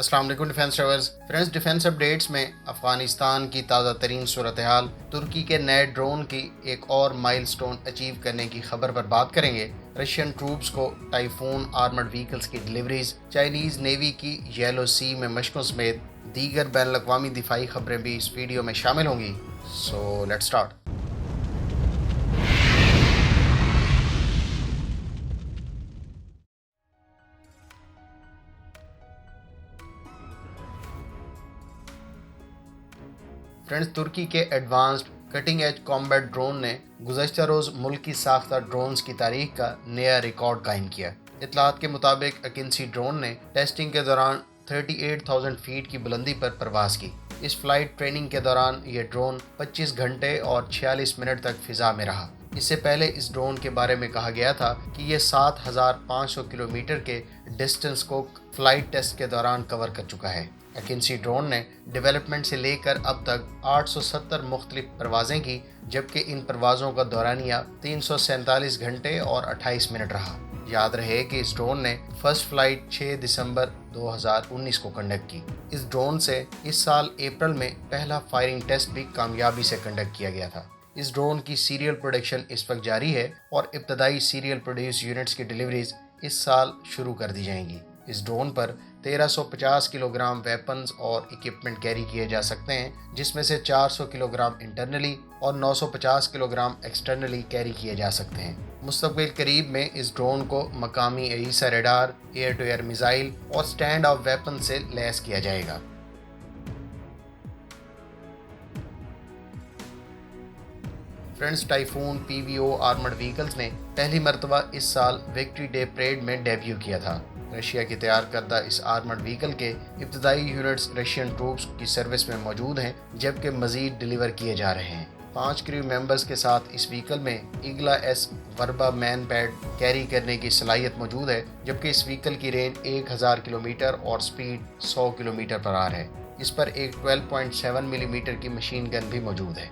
अस्सलाम वालेकुम defence lovers. Friends, defence updates में अफगानिस्तान की ताज़ा तरीन सूरत हाल, तुर्की के नए ड्रोन की एक और माइलस्टोन अचीव करने की खबर पर बात करेंगे। रशियन ट्रूप्स को टाइफून आर्मर्ड व्हीकल्स की डिलीवरीज, चाइनीज़ नेवी की येलो सी में मशकों समेत दीगर बैन अवी दिफाई खबरें भी इस वीडियो में शामिल होंगी। So let's start. फ्रेंड्स, तुर्की के advanced cutting edge combat drone ने गुज़श्ता रोज़ मुल्क की साख्ता ड्रोन्स की तारीख का नया रिकॉर्ड कायम किया। इतलात के मुताबिक अकिंसी ड्रोन ने टेस्टिंग के दौरान 38,000 फीट की बुलंदी पर परवाज़ की। इस फ्लाइट ट्रेनिंग के दौरान ये ड्रोन 25 घंटे और 46 मिनट तक फ़िज़ा में रहा। इससे पहले इस ड्रोन के बारे में कहा गया था कि यह 7,500 किलोमीटर के डिस्टेंस को फ्लाइट टेस्ट के दौरान कवर कर चुका है। अकिंसी ड्रोन ने डेवलपमेंट से लेकर अब तक 870 मुख्तलिफ परवाज़ें की, जबकि इन परवाज़ों का दौरानिया 347 घंटे और 28 मिनट रहा। याद रहे कि इस ड्रोन ने फर्स्ट फ्लाइट 6 दिसंबर 2019 को कंडक्ट की। इस ड्रोन से इस साल अप्रैल में पहला फायरिंग टेस्ट भी कामयाबी से कंडक्ट किया गया था। इस ड्रोन की सीरियल प्रोडक्शन इस वक्त जारी है और इब्तदाई सीरियल प्रोड्यूस यूनिट्स की डिलीवरीज इस साल शुरू कर दी जाएंगी। इस ड्रोन पर 1350 किलोग्राम वेपन्स और इक्विपमेंट कैरी किए जा सकते हैं, जिसमें से 400 किलोग्राम इंटरनली और 950 किलोग्राम एक्सटर्नली कैरी किए जा सकते हैं। मुस्तक़बिल करीब में इस ड्रोन को मकामी AESA radar, air to air missile और स्टैंड ऑफ वेपन से लैस किया जाएगा। Friends, Typhoon PVO armoured vehicles ने पहली मरतबा इस साल विक्ट्री डे परेड में डेब्यू किया था। रशिया की तैयार करदा इस आर्मर्ड व्हीकल के इब्तदाई यूनिट्स रशियन ट्रूप्स की सर्विस में मौजूद हैं, जबकि मज़ीद डिलीवर किए जा रहे हैं। 5 क्रू मेंबर्स के साथ इस व्हीकल में Igla S Verba man pad carry करने की सलाहियत मौजूद है, जबकि इस व्हीकल की रेंज 1000 किलोमीटर और स्पीड 100 किलोमीटर पर आर है। इस पर एक 12.7 मिलीमीटर की मशीन गन भी मौजूद है।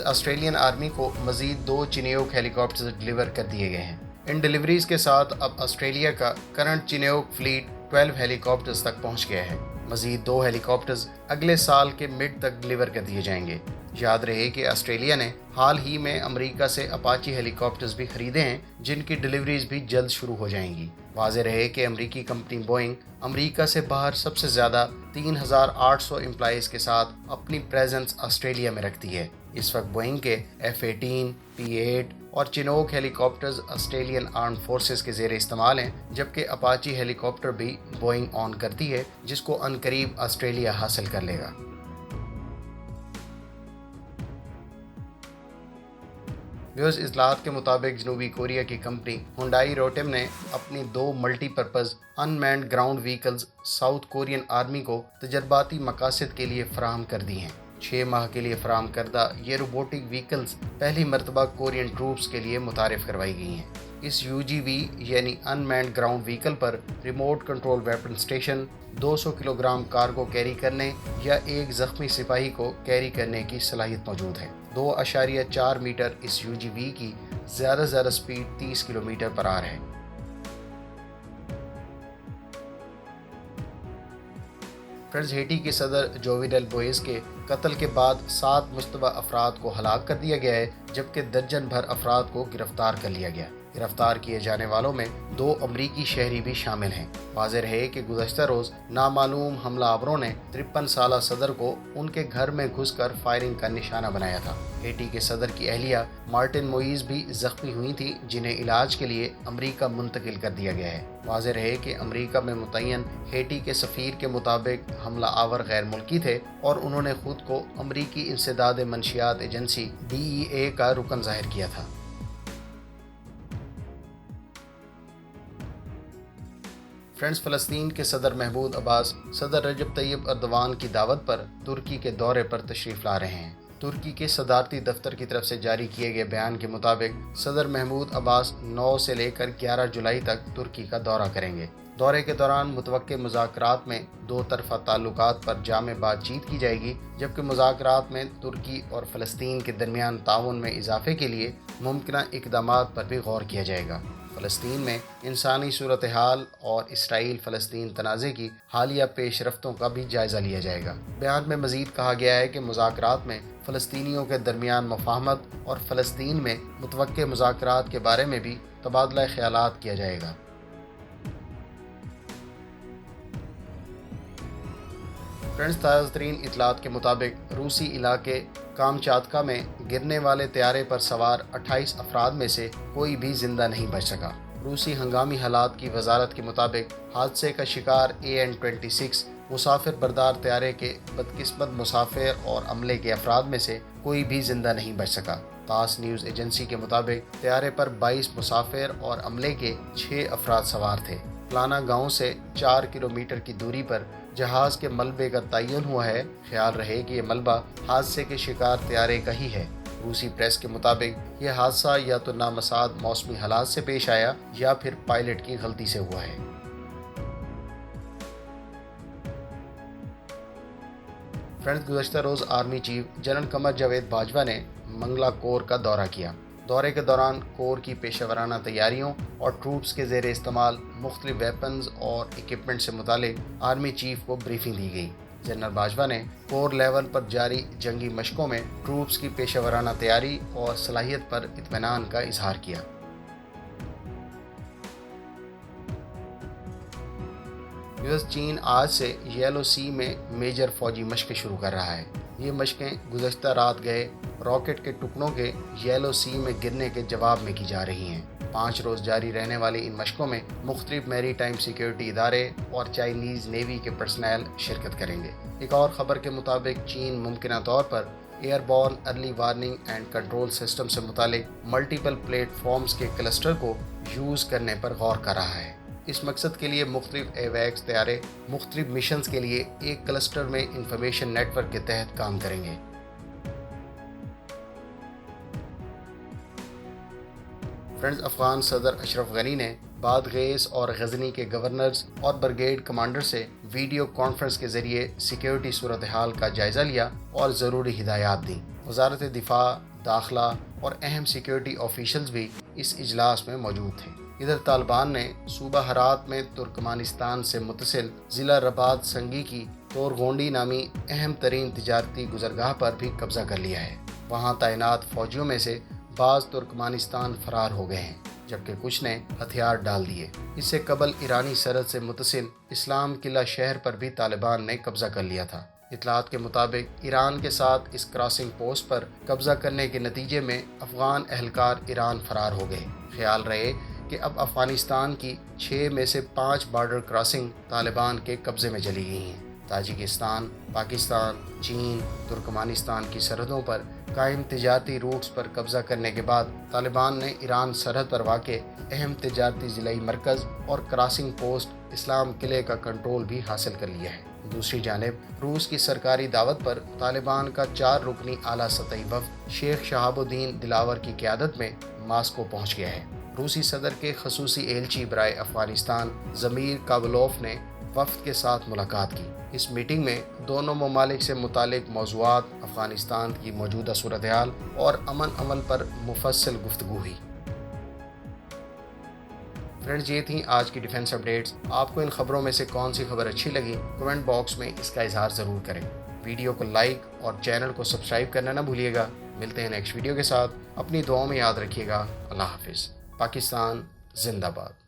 ऑस्ट्रेलियन आर्मी को मज़ीद 2 चिनोक हेलीकॉप्टर्स डिलीवर कर दिए गए हैं। इन डिलीवरीज के साथ अब ऑस्ट्रेलिया का करंट चिनोक फ्लीट 12 हेलीकॉप्टर्स तक पहुंच गया है। मज़ीद 2 हेलीकॉप्टर्स अगले साल के मिड तक डिलीवर कर दिए जाएंगे। याद रहे कि ऑस्ट्रेलिया ने हाल ही में अमेरिका से अपाची हेलीकॉप्टर्स भी खरीदे हैं, जिनकी डिलीवरीज भी जल्द शुरू हो जाएंगी। वाज़ेह रहे कि अमेरिकी कंपनी बोइंग अमेरिका से बाहर सबसे ज़्यादा 3,800 एम्प्लॉइज़ के साथ अपनी प्रेजेंस ऑस्ट्रेलिया में रखती है। इस वक्त बोइंग के F-18, P-8 और Chinook helicopters Australian armed forces के ज़ेर इस्तेमाल हैं, जबकि अपाची हेलीकॉप्टर भी बोइंग ऑन करती है, जिसको अनकरीब ऑस्ट्रेलिया हासिल कर लेगा। व्यूअर्स, इतलात के मुताबिक जनूबी कोरिया की कंपनी हुंडई रोटेम ने अपनी 2 multipurpose unmanned ground vehicles south Korean army को तजर्बाती मकासद के लिए फराहम कर दी हैं। 6 माह के लिए फराहम करदा ये रोबोटिक व्हीकल्स पहली मरतबा कोरियन ट्रूप्स के लिए मुतारिफ करवाई गई हैं। इस UGV यानी अनमैन्ड ग्राउंड व्हीकल पर remote control weapon station, 200 kilogram cargo carry करने या एक ज़ख्मी सिपाही को कैरी करने की सलाहियत मौजूद है। 2.4 मीटर इस UGV की ज़्यादा स्पीड 30 किलोमीटर पर आर है। फ्रेंड्स, हेटी के सदर जोविनल बोइस के कत्ल के बाद 7 मुश्तबा अफराद को हलाक कर दिया गया है, जबकि दर्जन भर अफराद को गिरफ्तार कर लिया गया। गिरफ्तार किए जाने वालों में 2 अमरीकी शहरी भी शामिल हैं। वाज़ेह रहे कि गुज़श्ता रोज़ नामालूम हमलावरों ने 53 साला सदर को उनके घर में घुसकर फायरिंग का निशाना बनाया था। हेटी के सदर की अहलिया मार्टिन मोइज़ भी जख्मी हुई थी, जिन्हें इलाज के लिए अमरीका मुंतकिल कर दिया गया है। वाज़ेह रहे कि अमरीका में मुतय्यन हेटी के सफ़ीर के मुताबिक हमला आवर गैर मुल्की थे और उन्होंने खुद को अमरीकी इंसदाद मंशियात एजेंसी DEA का रुकन ज़ाहिर किया था। फ्रेंड्स, फ़लस्तीन के सदर महमूद अब्बास सदर रजब तैयब अर्दवान की दावत पर तुर्की के दौरे पर तशरीफ़ ला रहे हैं। तुर्की के सदारती दफ्तर की तरफ से जारी किए गए बयान के मुताबिक सदर महमूद अब्बास 9 से लेकर 11 जुलाई तक तुर्की का दौरा करेंगे। दौरे के दौरान मुतवक्के मुज़ाकरात में 2 तरफ़ा ताल्लुकात पर जामे बातचीत की जाएगी, जबकि मुज़ाकरात में तुर्की और फ़लस्तीन के दरमियान ताउन में इजाफे के लिए मुमकिना इक़दामात पर भी गौर किया जाएगा। فلسطین میں انسانی صورتحال اور اسرائیل فلسطین تنازع کی حالیہ پیش رفتوں کا بھی جائزہ لیا جائے گا۔ بیان میں مزید کہا گیا ہے کہ مذاکرات میں فلسطینیوں کے درمیان مفاہمت اور فلسطین میں متوقع مذاکرات کے بارے میں بھی تبادلہ خیالات کیا جائے گا۔ فرینڈز، تازہ ترین اطلاعات کے مطابق روسی علاقے کامچاتکا میں گرنے والے طیارے پر سوار 28 افراد میں سے کوئی بھی زندہ نہیں بچ سکا۔ روسی ہنگامی حالات کی وزارت کے مطابق حادثے کا شکار AN-26 مسافر بردار طیارے کے بدقسمت مسافر اور عملے کے افراد میں سے کوئی بھی زندہ نہیں بچ سکا۔ تاس نیوز ایجنسی کے مطابق طیارے پر 22 مسافر اور عملے کے 6 افراد سوار تھے۔ پلانا گاؤں سے 4 کلومیٹر کی دوری پر جہاز کے ملبے کا تعین ہوا ہے۔ خیال رہے کہ یہ ملبہ حادثے کے شکار طیارے کا ہی ہے۔ روسی پریس کے مطابق یہ حادثہ یا تو نامساعد موسمی حالات سے پیش آیا یا پھر پائلٹ کی غلطی سے ہوا ہے۔ فرینڈز، گزشتہ روز army chief general Qamar Javed Bajwa نے منگلا کور کا دورہ کیا۔ دورے کے دوران کور کی پیشہ ورانہ تیاریوں اور ٹروپس کے زیر استعمال مختلف ویپنز اور اکوپمنٹ سے متعلق آرمی چیف کو بریفنگ دی گئی۔ جنرل باجوہ نے کور لیول پر جاری جنگی مشقوں میں ٹروپس کی پیشہ ورانہ تیاری اور صلاحیت پر اطمینان کا اظہار کیا۔ چین آج سے یلو سی میں میجر فوجی مشقیں شروع کر رہا ہے۔ یہ مشقیں گزشتہ رات گئے راکٹ کے ٹکڑوں کے یلو سی میں گرنے کے جواب میں کی جا رہی ہیں۔ 5 روز جاری رہنے والی ان مشقوں میں مختلف میری ٹائم سیکیورٹی ادارے اور چائنیز نیوی کے پرسنل شرکت کریں گے۔ ایک اور خبر کے مطابق چین ممکنہ طور پر airborne early warning and control system سے متعلق ملٹیپل پلیٹ فارمز کے کلسٹر کو یوز کرنے پر غور کر رہا ہے۔ اس مقصد کے لیے مختلف ایویکس طیارے مختلف مشنز کے لیے ایک کلسٹر میں انفارمیشن نیٹ ورک کے تحت کام کریں گے۔ فرینڈز، افغان صدر اشرف غنی نے بادغیس اور غزنی کے گورنرز اور بریگیڈ کمانڈر سے ویڈیو کانفرنس کے ذریعے سیکیورٹی صورتحال کا جائزہ لیا اور ضروری ہدایات دیں۔ وزارت دفاع، داخلہ اور اہم سیکیورٹی آفیشلز بھی اس اجلاس میں موجود تھے۔ ادھر طالبان نے صوبہ ہرات میں ترکمانستان سے متصل ضلع رباط سنگی کی تورغونڈی نامی اہم ترین تجارتی گزرگاہ پر بھی قبضہ کر لیا ہے۔ وہاں تعینات فوجیوں میں سے بعض ترکمانستان فرار ہو گئے ہیں، جبکہ کچھ نے ہتھیار ڈال دیے۔ اس سے قبل ایرانی سرحد سے متصل اسلام قلعہ شہر پر بھی طالبان نے قبضہ کر لیا تھا۔ اطلاعات کے مطابق ایران کے ساتھ اس کراسنگ پوسٹ پر قبضہ کرنے کے نتیجے میں افغان اہلکار ایران فرار ہو گئے۔ خیال رہے کہ اب افغانستان کی 6 میں سے 5 بارڈر کراسنگ طالبان کے قبضے میں چلی گئی ہیں۔ تاجکستان، پاکستان، چین، ترکمانستان کی سرحدوں پر قائم تجارتی روٹس پر قبضہ کرنے کے بعد طالبان نے ایران سرحد پر واقع اہم تجارتی ضلعی مرکز اور کراسنگ پوسٹ اسلام قلعے کا کنٹرول بھی حاصل کر لیا ہے۔ دوسری جانب روس کی سرکاری دعوت پر طالبان کا 4 رکنی اعلیٰ سطحی وفد شیخ شہاب الدین دلاور کی قیادت میں ماسکو پہنچ گیا ہے۔ روسی صدر کے خصوصی ایلچی برائے افغانستان ضمیر کاولوف نے وفد کے ساتھ ملاقات کی۔ اس میٹنگ میں دونوں ممالک سے متعلق موضوعات، افغانستان کی موجودہ صورتحال اور امن عمل پر مفصل گفتگو ہوئی۔ فرینڈز، یہ تھیں آج کی ڈیفنس اپڈیٹس۔ آپ کو ان خبروں میں سے کون سی خبر اچھی لگی؟ کمنٹ باکس میں اس کا اظہار ضرور کریں۔ ویڈیو کو لائک اور چینل کو سبسکرائب کرنا نہ بھولیے گا۔ ملتے ہیں نیکسٹ ویڈیو کے ساتھ۔ اپنی دعاؤں میں یاد رکھیے گا۔ اللہ حافظ۔ پاکستان زندہ باد۔